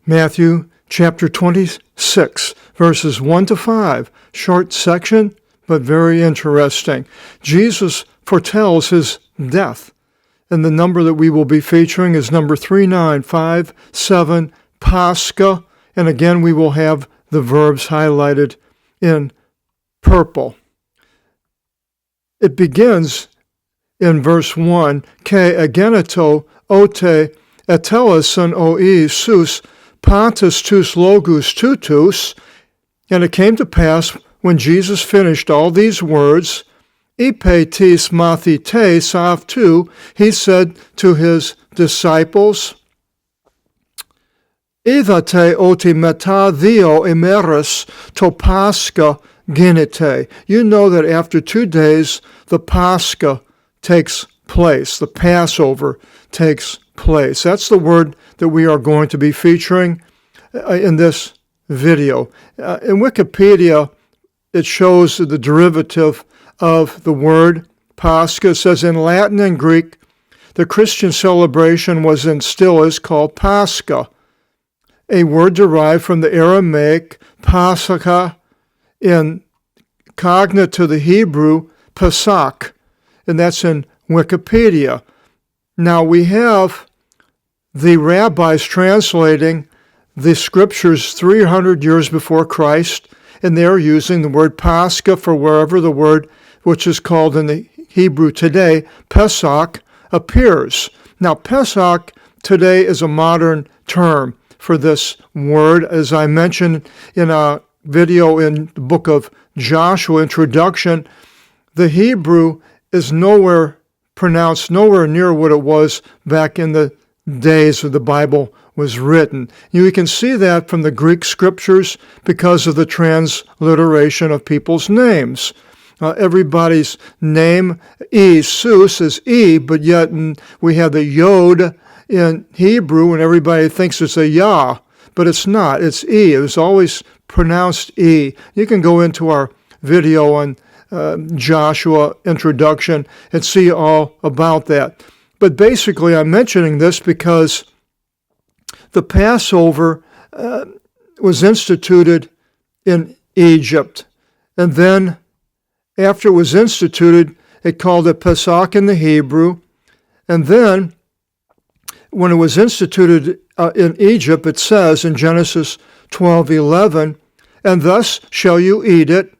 Matthew chapter 26, verses 1 to 5. Short section, but very interesting. Jesus foretells his death. And the number that we will be featuring is number 3957, Pascha. And again, we will have the verbs highlighted in purple. It begins in verse 1, Ke ageneto ote eteleson oi sus pantus tus logus tutus. And it came to pass, when Jesus finished all these words, Ipe tis mathite savtu, he said to his disciples, Ivate oti meta theo emeris to Pascha genite. You know that after 2 days, the Pascha takes place. The Passover takes place. That's the word that we are going to be featuring in this video. In Wikipedia, it shows the derivative of the word Pascha. It says in Latin and Greek, the Christian celebration was and still is called Pascha, a word derived from the Aramaic Pascha in cognate to the Hebrew Pesach, and that's in Wikipedia. Now we have the rabbis translating the scriptures 300 years before Christ, and they're using the word Pascha for wherever the word, which is called in the Hebrew today, Pesach, appears. Now, Pesach today is a modern term for this word. As I mentioned in a video in the book of Joshua, introduction, the Hebrew is pronounced nowhere near what it was back in the days of the Bible was written. You can see that from the Greek scriptures because of the transliteration of people's names. Everybody's name, Jesus, is E, but yet we have the Yod in Hebrew, and everybody thinks it's a Yah, but it's not. It's E. It was always pronounced E. You can go into our video on Joshua introduction and see all about that. But basically, I'm mentioning this because the Passover was instituted in Egypt, and then after it was instituted, it called it Pesach in the Hebrew, and then when it was instituted in Egypt, it says in Genesis 12:11, and thus shall you eat it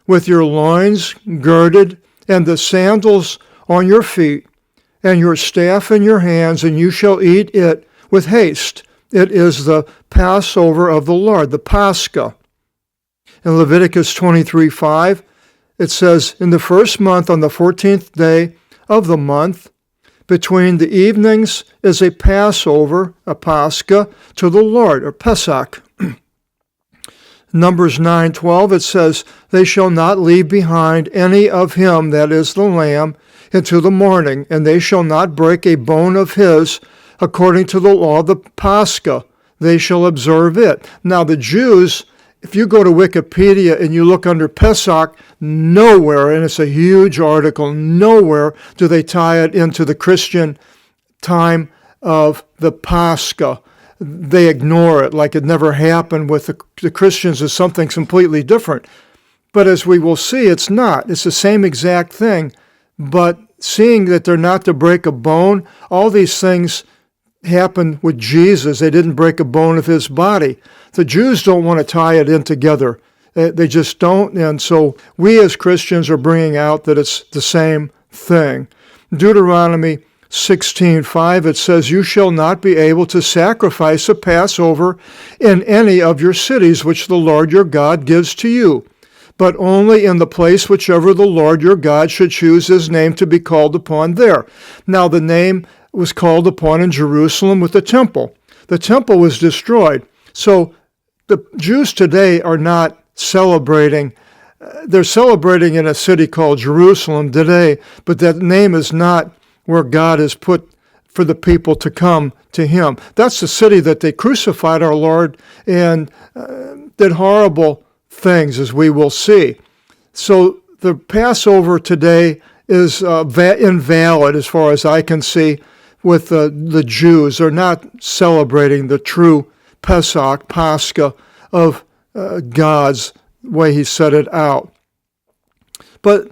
with your loins girded and the sandals on your feet and your staff in your hands, and you shall eat it with haste. It is the Passover of the Lord, the Pascha. In Leviticus 23:5, it says, in the first month, on the 14th day of the month, between the evenings is a Passover, a Pascha, to the Lord, or Pesach. Numbers 9:12, it says, they shall not leave behind any of him, that is the lamb, into the morning, and they shall not break a bone of his, according to the law of the Pascha. They shall observe it. Now the Jews, if you go to Wikipedia and you look under Pesach, nowhere, and it's a huge article, nowhere do they tie it into the Christian time of the Pascha. They ignore it like it never happened with the Christians as something completely different. But as we will see, it's not. It's the same exact thing. But seeing that they're not to break a bone, all these things happened with Jesus. They didn't break a bone of his body. The Jews don't want to tie it in together. They just don't. And so we as Christians are bringing out that it's the same thing. Deuteronomy 16:5, it says, you shall not be able to sacrifice a Passover in any of your cities which the Lord your God gives to you, but only in the place whichever the Lord your God should choose his name to be called upon there. Now the name was called upon in Jerusalem with the temple. The temple was destroyed. So the Jews today are not celebrating. They're celebrating in a city called Jerusalem today, but that name is not where God has put for the people to come to him. That's the city that they crucified our Lord and did horrible things, as we will see. So the Passover today is invalid as far as I can see with the Jews. They're not celebrating the true Pesach, Pascha, of God's way he set it out. But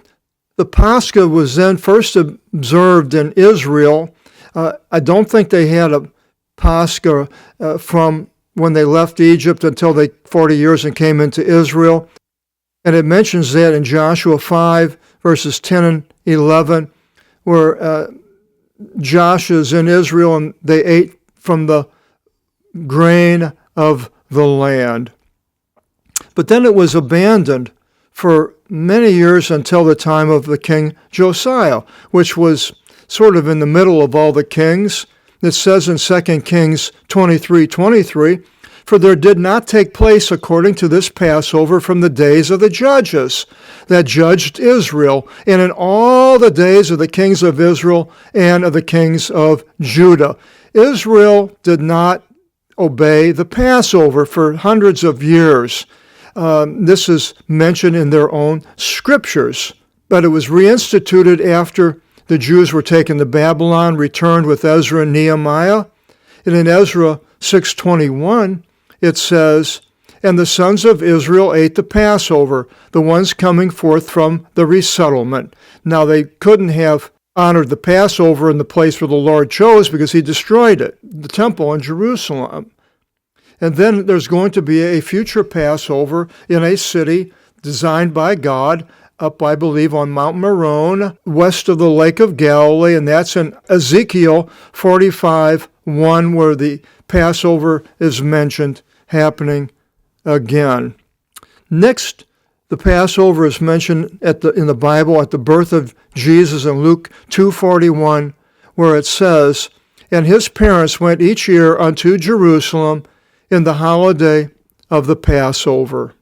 the Pascha was then first observed in Israel. I don't think they had a Pascha from when they left Egypt until they 40 years and came into Israel. And it mentions that in Joshua 5, verses 10 and 11, where Joshua is in Israel and they ate from the grain of the land. But then it was abandoned for many years until the time of the king Josiah, which was sort of in the middle of all the kings. It says in 2 Kings 23:23, "For there did not take place according to this Passover from the days of the judges that judged Israel, and in all the days of the kings of Israel and of the kings of Judah." Israel did not obey the Passover for hundreds of years. This is mentioned in their own scriptures, but it was reinstituted after the Jews were taken to Babylon, returned with Ezra and Nehemiah. And in Ezra 6:21, it says, "And the sons of Israel ate the Passover, the ones coming forth from the resettlement." Now they couldn't have honored the Passover in the place where the Lord chose because he destroyed it, the temple in Jerusalem. And then there's going to be a future Passover in a city designed by God up, I believe, on Mount Meron, west of the Lake of Galilee, and that's in Ezekiel 45:1, where the Passover is mentioned happening again. Next, the Passover is mentioned in the Bible at the birth of Jesus in Luke 2:41, where it says, "And his parents went each year unto Jerusalem in the holiday of the Passover."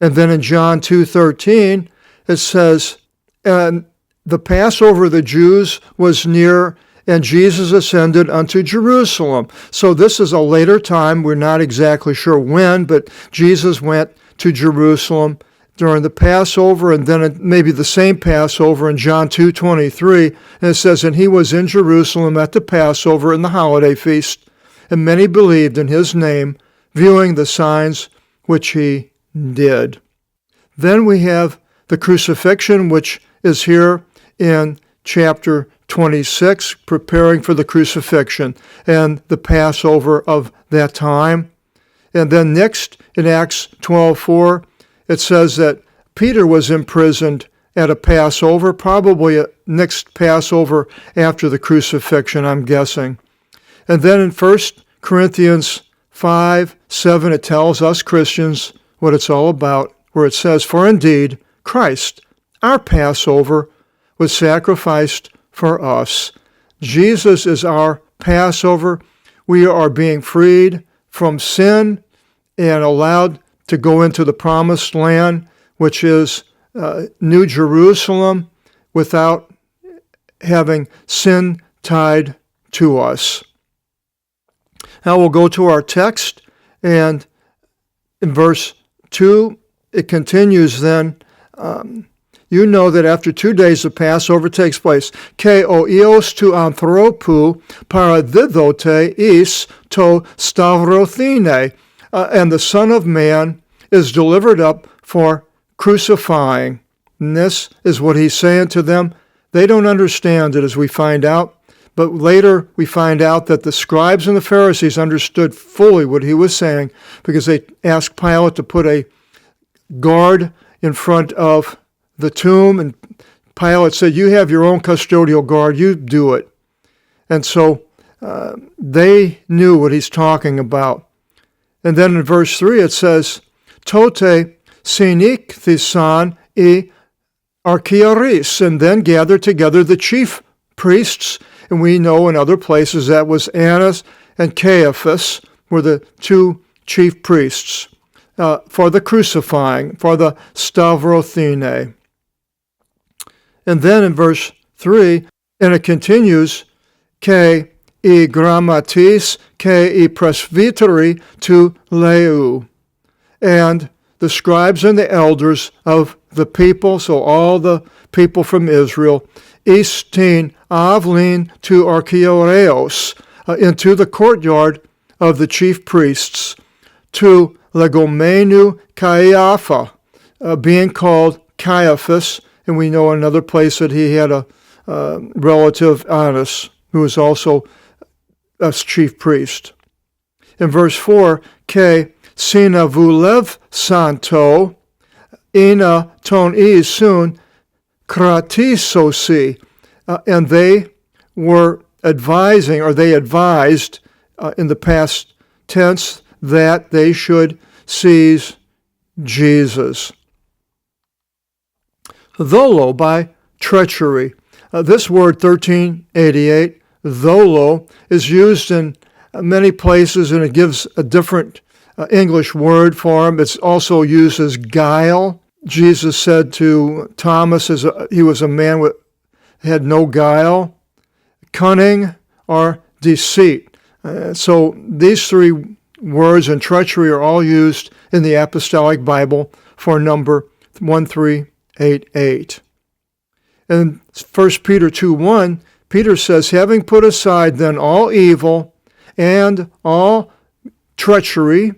And then in John 2:13, it says, "And the Passover of the Jews was near, and Jesus ascended unto Jerusalem." So this is a later time. We're not exactly sure when, but Jesus went to Jerusalem during the Passover, and then maybe the same Passover in John 2:23. And it says, "And he was in Jerusalem at the Passover in the holiday feast, and many believed in his name, viewing the signs which he did." Then we have the crucifixion, which is here in chapter 26, preparing for the crucifixion and the Passover of that time. And then next, in Acts 12:4, it says that Peter was imprisoned at a Passover, probably a next Passover after the crucifixion, I'm guessing. And then in 1 Corinthians 5:7, it tells us Christians what it's all about, where it says, "For indeed Christ, our Passover, was sacrificed for us." Jesus is our Passover. We are being freed from sin and allowed to go into the promised land, which is New Jerusalem, without having sin tied to us. Now we'll go to our text, and in verse 2, it continues then, "You know that after 2 days the Passover takes place. Ke o ios tu anthropou paradidote is to stavrothine." And the Son of Man is delivered up for crucifying. And this is what he's saying to them. They don't understand it, as we find out. But later we find out that the scribes and the Pharisees understood fully what he was saying, because they asked Pilate to put a guard in front of the tomb, and Pilate said, "You have your own custodial guard, you do it." And so they knew what he's talking about. And then in verse 3 it says, "Tote synekthesan e archiaris," and then gathered together the chief priests. And we know in other places that was Annas and Caiaphas were the two chief priests for the crucifying, for the stavrothine. And then in verse 3, and it continues, "Ke e grammatis, ke e presbyteri tu leu." And the scribes and the elders of the people, so all the people from Israel, istin avlin tu archeoreos, into the courtyard of the chief priests to legomenu Caiapha, being called Caiaphas, and we know another place that he had a relative, Annas, who was also a chief priest. In verse 4, Ke sina vulev santo, ina ton isun kratisosi, and they were advising, or they advised in the past tense, that they should seize Jesus. Tholo, by treachery. This word 1388, tholo, is used in many places, and it gives a different English word for him. It's also used as guile. Jesus said to Thomas, he was a man who had no guile, cunning, or deceit. So these three words and treachery are all used in the Apostolic Bible for number 1388. In 1 Peter 2:1, Peter says, having put aside then all evil and all treachery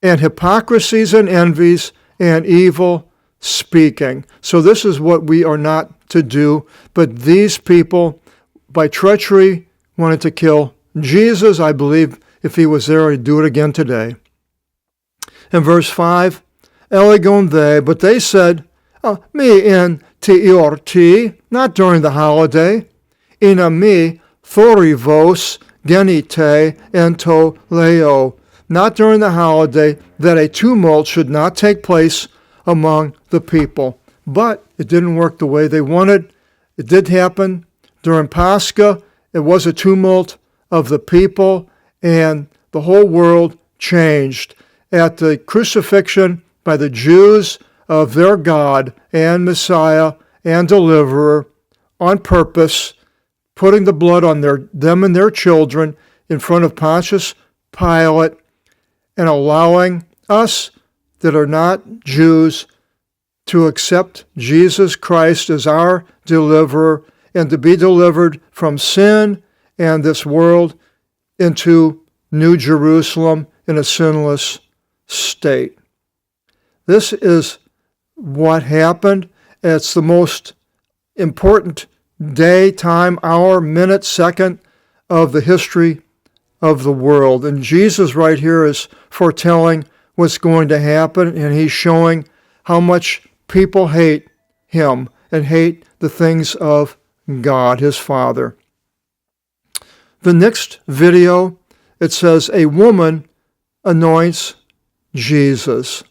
and hypocrisies and envies and evil speaking. So this is what we are not to do, but these people, by treachery, wanted to kill Jesus. I believe if he was there, he'd do it again today. In verse 5, Elegon they, but they said, me in tiorti, not during the holiday, ina me thorivos genite ento leo, not during the holiday, that a tumult should not take place among the people. But it didn't work the way they wanted. It did happen during Pascha. It was a tumult of the people, and the whole world changed. At the crucifixion by the Jews of their God and Messiah and Deliverer, on purpose, putting the blood on them and their children in front of Pontius Pilate, and allowing us that are not Jews to accept Jesus Christ as our deliverer and to be delivered from sin and this world into New Jerusalem in a sinless state. This is what happened. It's the most important day, time, hour, minute, second of the history of the world. And Jesus right here is foretelling what's going to happen, and he's showing how much people hate him and hate the things of God, his Father. The next video, it says, a woman anoints Jesus.